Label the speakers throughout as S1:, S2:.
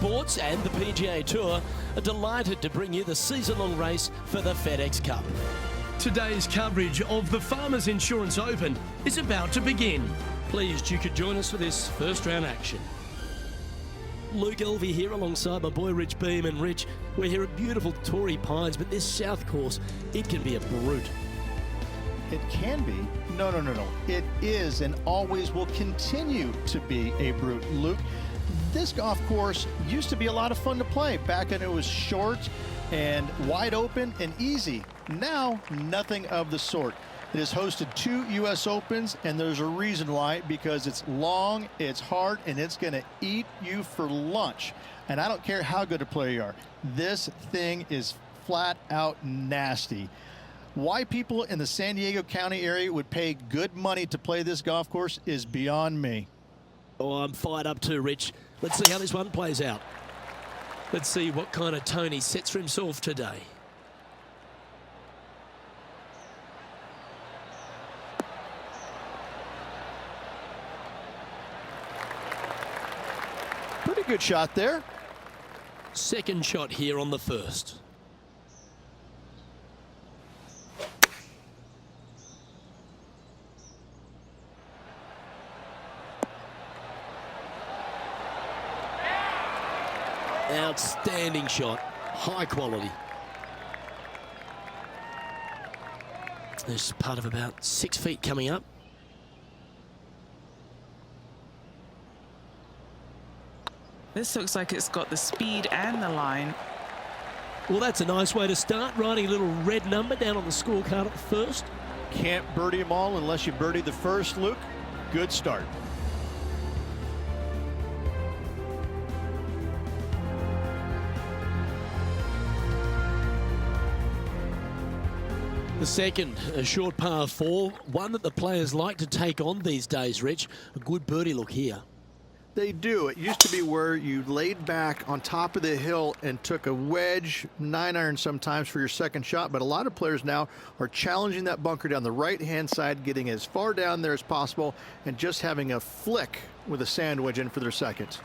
S1: Sports and the PGA Tour are delighted to bring you the season-long race for the FedEx Cup. Today's coverage of the Farmers Insurance Open is about to begin. Pleased you could join us for this first round action. Luke Elvey here alongside my boy Rich Beam. And Rich, we're here at beautiful Torrey Pines, but this south course, it can be a brute.
S2: It can be. No. It is and always will continue to be a brute. Luke, this golf course used to be a lot of fun to play back when it was short and wide open and easy. Now, nothing of the sort. It has hosted 2 U.S. Opens, and there's a reason why, because it's long, it's hard, and it's going to eat you for lunch. And I don't care how good a player you are. This thing is flat out nasty. Why people in the San Diego County area would pay good money to play this golf course is beyond me.
S1: Oh, I'm fired up too, Rich. Let's see how this one plays out. Let's see what kind of tone he sets for himself today.
S2: Pretty good shot there.
S1: Second shot here on the first. Outstanding shot, high quality. There's part of about 6 feet coming up.
S3: This looks like it's got the speed and the line.
S1: Well, that's a nice way to start, writing a little red number down on the scorecard at the first.
S2: Can't birdie them all unless you birdie the first, Luke. Good start.
S1: The second, a short par 4, one that the players like to take on these days, Rich. A good birdie look here.
S2: They do. It used to be where you laid back on top of the hill and took a wedge, 9-iron sometimes for your second shot, but a lot of players now are challenging that bunker down the right-hand side, getting as far down there as possible, and just having a flick with a sand wedge in for their second.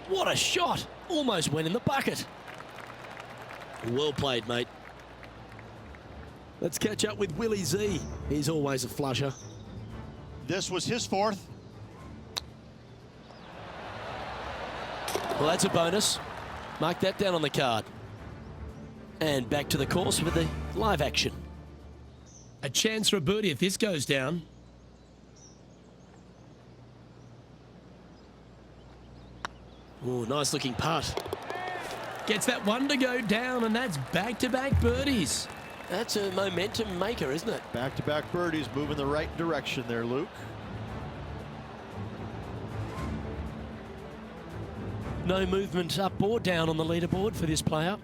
S1: What a shot! Almost went in the bucket. Well played, mate. Let's catch up with Willie Z. He's always a flusher.
S2: This was his fourth.
S1: Well, that's a bonus. Mark that down on the card. And back to the course for the live action. A chance for a birdie if this goes down. Oh, nice looking putt. Gets that one to go down, and that's back-to-back birdies. That's a momentum maker, isn't it?
S2: Back-to-back birdies, moving the right direction there, Luke.
S1: No movement up or down on the leaderboard for this player.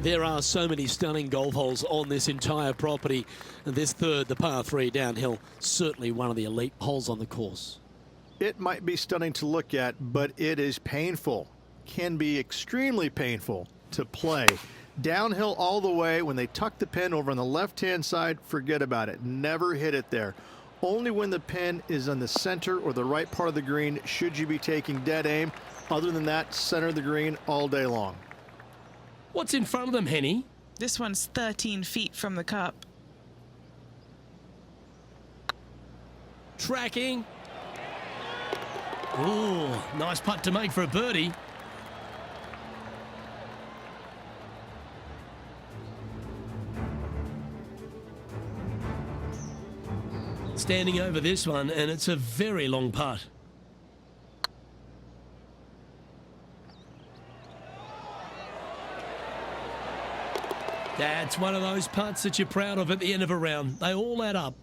S1: There are so many stunning golf holes on this entire property. And this third, the par 3 downhill, certainly one of the elite holes on the course.
S2: It might be stunning to look at, but it is painful. Can be extremely painful to play. Downhill all the way. When they tuck the pin over on the left-hand side, forget about it. Never hit it there. Only when the pin is on the center or the right part of the green should you be taking dead aim. Other than that, center of the green all day long.
S1: What's in front of them, Henny?
S3: This one's 13 feet from the cup.
S1: Tracking. Ooh, nice putt to make for a birdie. Standing over this one, and it's a very long putt. That's one of those putts that you're proud of at the end of a round. They all add up.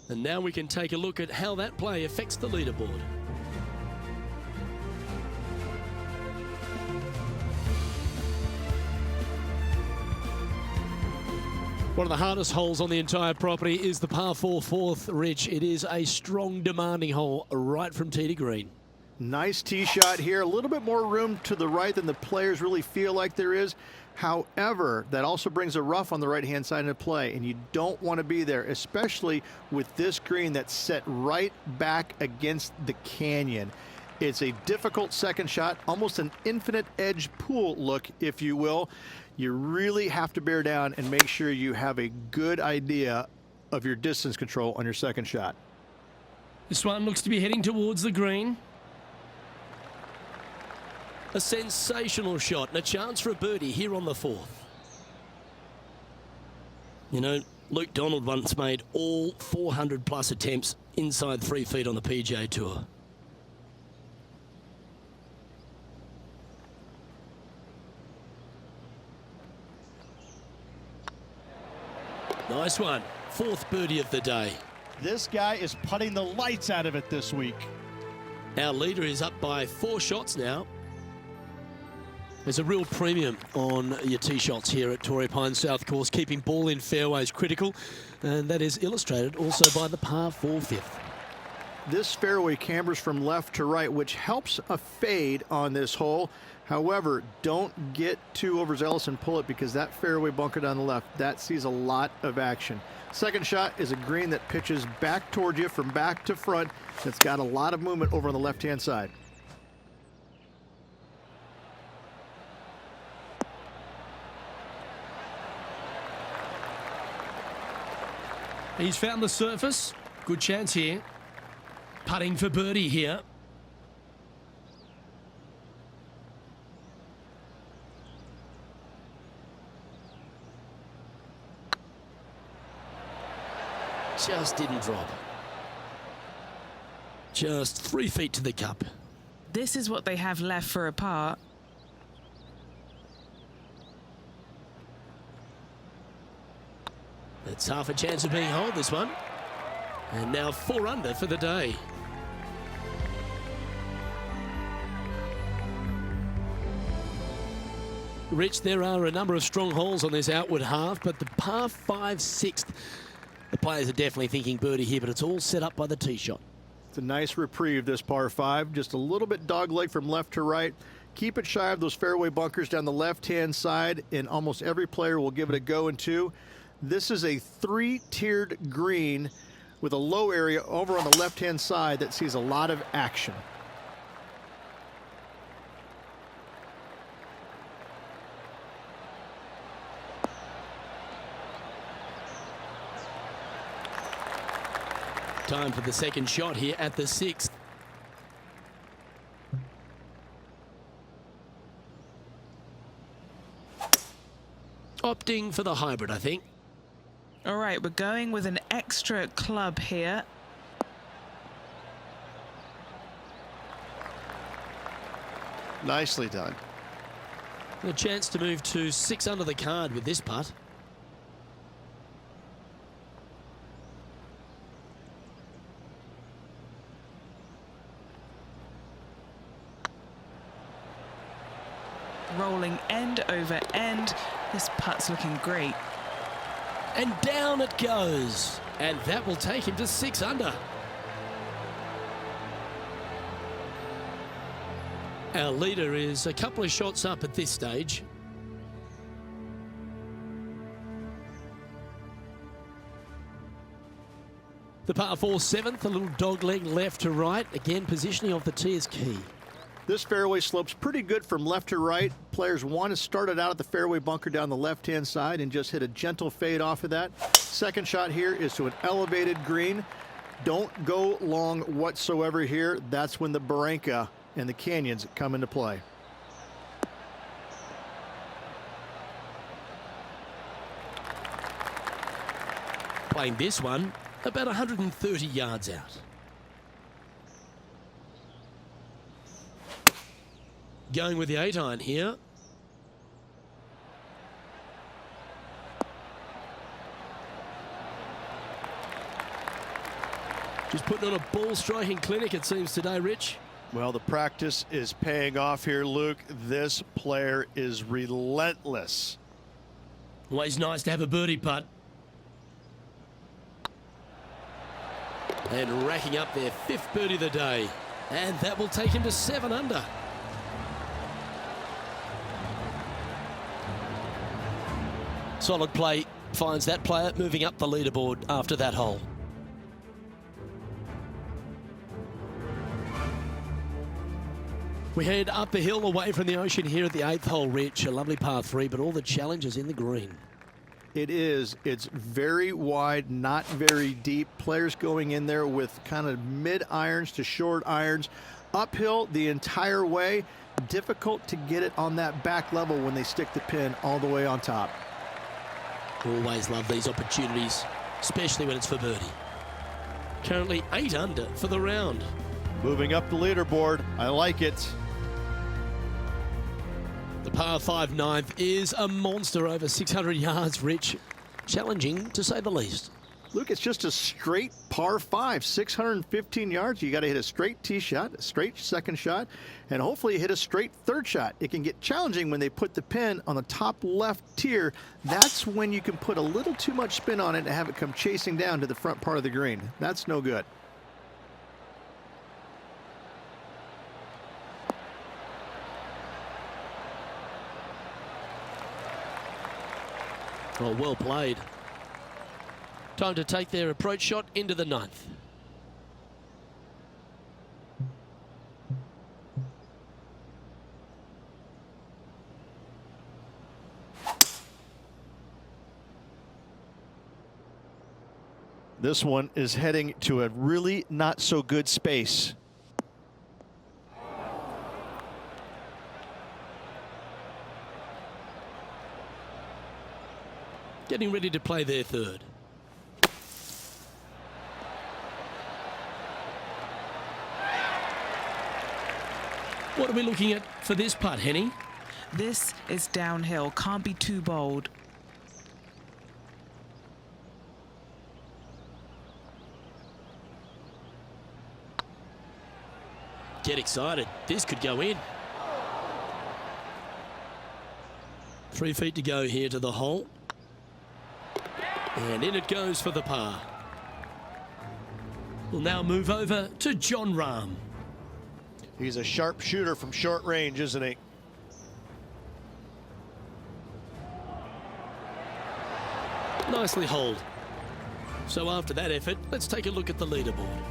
S1: And now we can take a look at how that play affects the leaderboard. One of the hardest holes on the entire property is the par 4 fourth, Rich. It is a strong, demanding hole right from tee to green.
S2: Nice tee shot here. A little bit more room to the right than the players really feel like there is. However, that also brings a rough on the right-hand side into play, and you don't want to be there, especially with this green that's set right back against the canyon. It's a difficult second shot, almost an infinite edge pool look, if you will. You really have to bear down and make sure you have a good idea of your distance control on your second shot.
S1: This one looks to be heading towards the green. A sensational shot and a chance for a birdie here on the fourth. You know, Luke Donald once made all 400 plus attempts inside 3 feet on the PGA Tour. Nice one. Fourth birdie of the day.
S2: This guy is putting the lights out of it this week.
S1: Our leader is up by 4 shots now. There's a real premium on your tee shots here at Torrey Pines South Course. Keeping ball in fairways critical, and that is illustrated also by the par 4 fifth.
S2: This fairway cambers from left to right, which helps a fade on this hole. However, don't get too overzealous and pull it, because that fairway bunker down the left, that sees a lot of action. Second shot is a green that pitches back towards you from back to front. That's got a lot of movement over on the left-hand side.
S1: He's found the surface. Good chance here. Putting for birdie here. Just didn't drop. Just 3 feet to the cup.
S3: This is what they have left for a par.
S1: It's half a chance of being holed, this one. And now 4 under for the day. Rich, there are a number of strong holes on this outward half, but the par 5 sixth, the players are definitely thinking birdie here, but it's all set up by the tee shot.
S2: It's a nice reprieve, this par 5. Just a little bit dogleg from left to right. Keep it shy of those fairway bunkers down the left-hand side, and almost every player will give it a go in 2. This is a 3-tiered green with a low area over on the left-hand side that sees a lot of action.
S1: Time for the second shot here at the 6th. Opting for the hybrid, I think.
S3: All right, we're going with an extra club here.
S2: Nicely done.
S1: A chance to move to 6 under the card with this putt.
S3: Rolling end over end. This putt's looking great.
S1: And down it goes. And that will take him to 6 under. Our leader is a couple of shots up at this stage. The par 4 7th, a little dogleg left to right. Again, positioning of the tee is key.
S2: This fairway slopes pretty good from left to right. Players want to start it out at the fairway bunker down the left-hand side and just hit a gentle fade off of that. Second shot here is to an elevated green. Don't go long whatsoever here. That's when the barranca and the canyons come into play.
S1: Playing this one about 130 yards out. Going with the 8-iron here. Just putting on a ball striking clinic, it seems, today, Rich.
S2: Well, the practice is paying off here, Luke. This player is relentless.
S1: Always nice to have a birdie putt. And racking up their 5th birdie of the day. And that will take him to 7 under. Solid play finds that player moving up the leaderboard after that hole. We head up the hill away from the ocean here at the 8th hole, Rich. A lovely par 3, but all the challenges in the green.
S2: It is. It's very wide, not very deep. Players going in there with kind of mid irons to short irons. Uphill the entire way. Difficult to get it on that back level when they stick the pin all the way on top.
S1: Always love these opportunities, especially when it's for birdie. Currently 8 under for the round.
S2: Moving up the leaderboard. I like it.
S1: The par 5 ninth is a monster over 600 yards, Rich. Challenging, to say the least.
S2: Luke, it's just a straight par 5, 615 yards. You got to hit a straight tee shot, a straight second shot, and hopefully hit a straight third shot. It can get challenging when they put the pin on the top left tier. That's when you can put a little too much spin on it and have it come chasing down to the front part of the green. That's no good.
S1: Oh, well played. Time to take their approach shot into the 9th.
S2: This one is heading to a really not so good space.
S1: Getting ready to play their 3rd. What are we looking at for this putt, Henny?
S3: This is downhill. Can't be too bold.
S1: Get excited. This could go in. 3 feet to go here to the hole. And in it goes for the par. We'll now move over to Jon Rahm.
S2: He's a sharp shooter from short range, isn't he?
S1: Nicely holed. So after that effort, let's take a look at the leaderboard.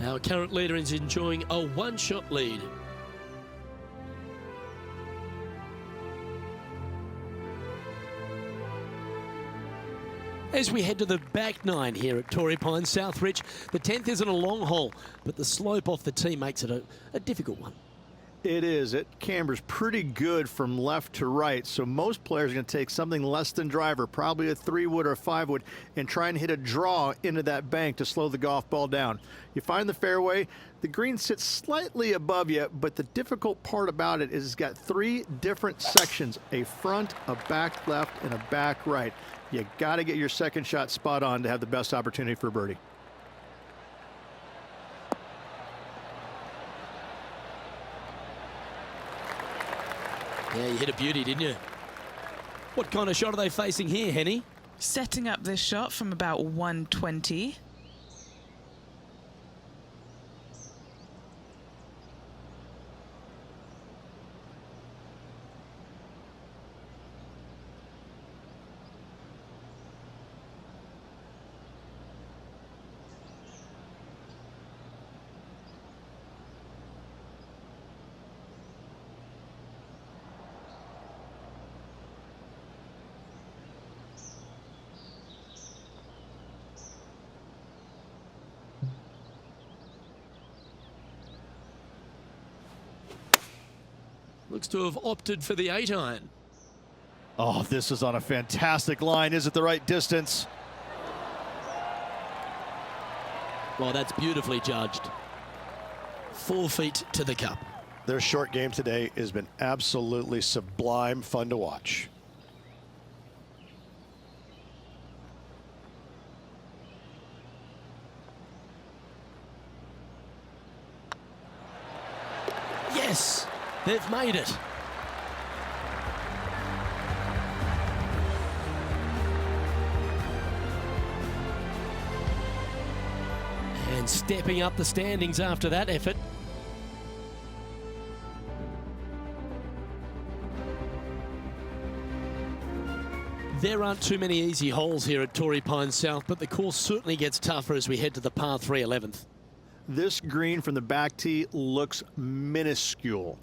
S1: Our current leader is enjoying a 1-shot lead. As we head to the back 9 here at Torrey Pines South Ridge, the 10th isn't a long hole, but the slope off the tee makes it a difficult one.
S2: It is. It cambers pretty good from left to right, so most players are going to take something less than driver, probably a 3-wood or a 5-wood, and try and hit a draw into that bank to slow the golf ball down. You find the fairway, the green sits slightly above you, but the difficult part about it is it's got 3 different sections, a front, a back left, and a back right. You got to get your second shot spot on to have the best opportunity for birdie.
S1: Yeah, you hit a beauty, didn't you? What kind of shot are they facing here, Henny?
S3: Setting up this shot from about 120.
S1: Looks to have opted for the 8-iron.
S2: Oh, this is on a fantastic line. Is it the right distance?
S1: Well, that's beautifully judged. 4 feet to the cup.
S2: Their short game today has been absolutely sublime fun to watch.
S1: Yes, they've made it. And And stepping up the standings after that effort. There aren't too many easy holes here at Torrey Pines South, but the course certainly gets tougher as we head to the par 3 11th.
S2: This green from the back tee looks minuscule.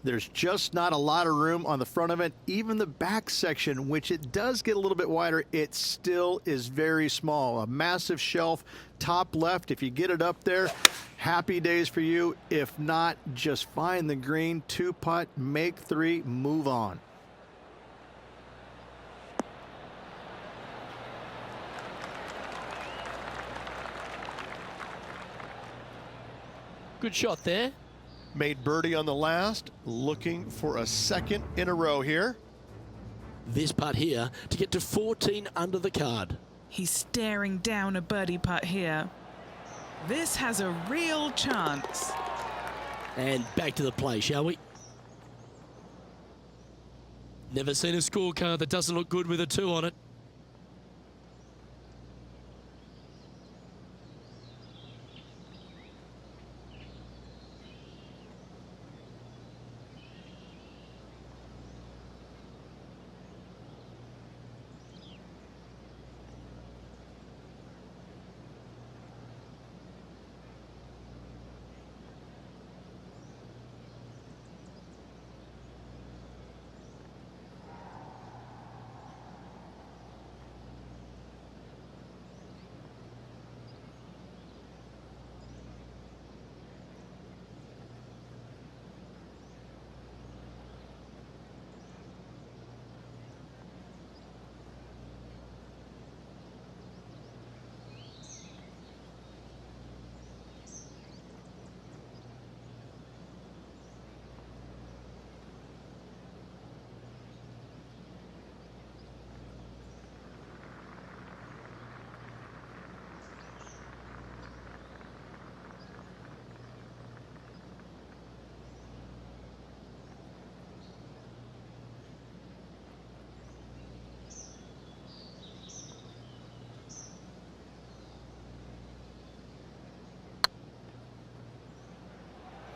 S2: There's just not a lot of room on the front of it. Even the back section, which it does get a little bit wider, it still is very small. A massive shelf, top left. If you get it up there, happy days for you. If not, just find the green, 2-putt, make 3, move on.
S1: Good shot there.
S4: Made birdie on the last, looking for a second in a row here.
S1: This putt here to get to 14 under the card.
S3: He's staring down a birdie putt here. This has a real chance.
S1: And back to the play, shall we? Never seen a scorecard that doesn't look good with a 2 on it.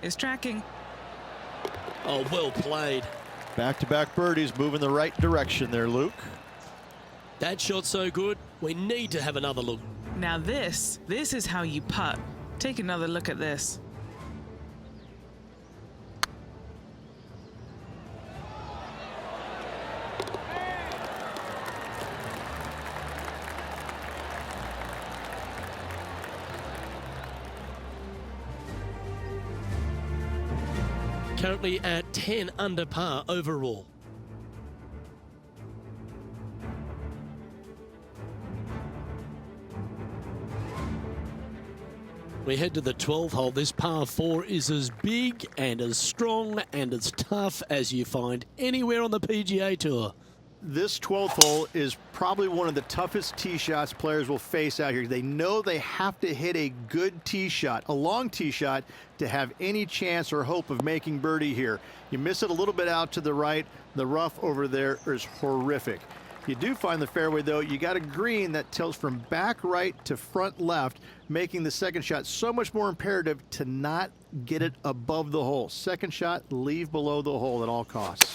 S3: Is tracking.
S1: Oh, well played.
S4: Back-to-back birdies, moving the right direction there, Luke.
S1: That shot so good, we need to have another look.
S3: Now this is how you putt. Take another look at this.
S1: Currently at 10 under par overall. We head to the 12th hole. This par 4 is as big and as strong and as tough as you find anywhere on the PGA Tour.
S2: This 12th hole is probably one of the toughest tee shots players will face out here. They know they have to hit a good tee shot, a long tee shot, to have any chance or hope of making birdie here. You miss it a little bit out to the right, the rough over there is horrific. You do find the fairway, though. You got a green that tilts from back right to front left, making the second shot so much more imperative to not get it above the hole. Second shot, leave below the hole at all costs.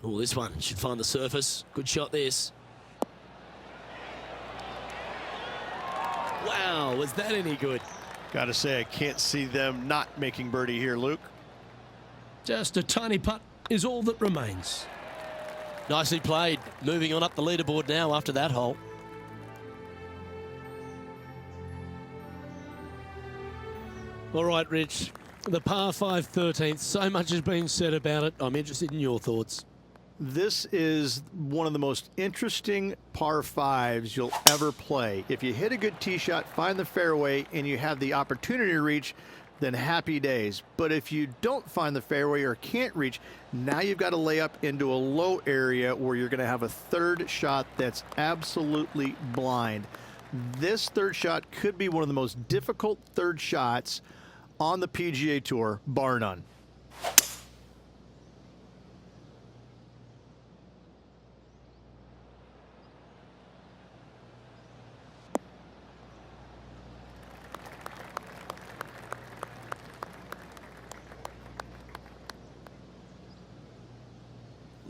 S1: Oh, this one should find the surface. Good shot, this. Wow, was that any good?
S4: Got to say, I can't see them not making birdie here, Luke.
S1: Just a tiny putt is all that remains. Nicely played. Moving on up the leaderboard now after that hole. All right, Rich. The par 5 13th. So much has been said about it. I'm interested in your thoughts.
S2: This is one of the most interesting par 5s you'll ever play. If you hit a good tee shot, find the fairway, and you have the opportunity to reach, then happy days. But if you don't find the fairway or can't reach, now you've got to lay up into a low area where you're going to have a third shot that's absolutely blind. This third shot could be one of the most difficult third shots on the PGA Tour, bar none.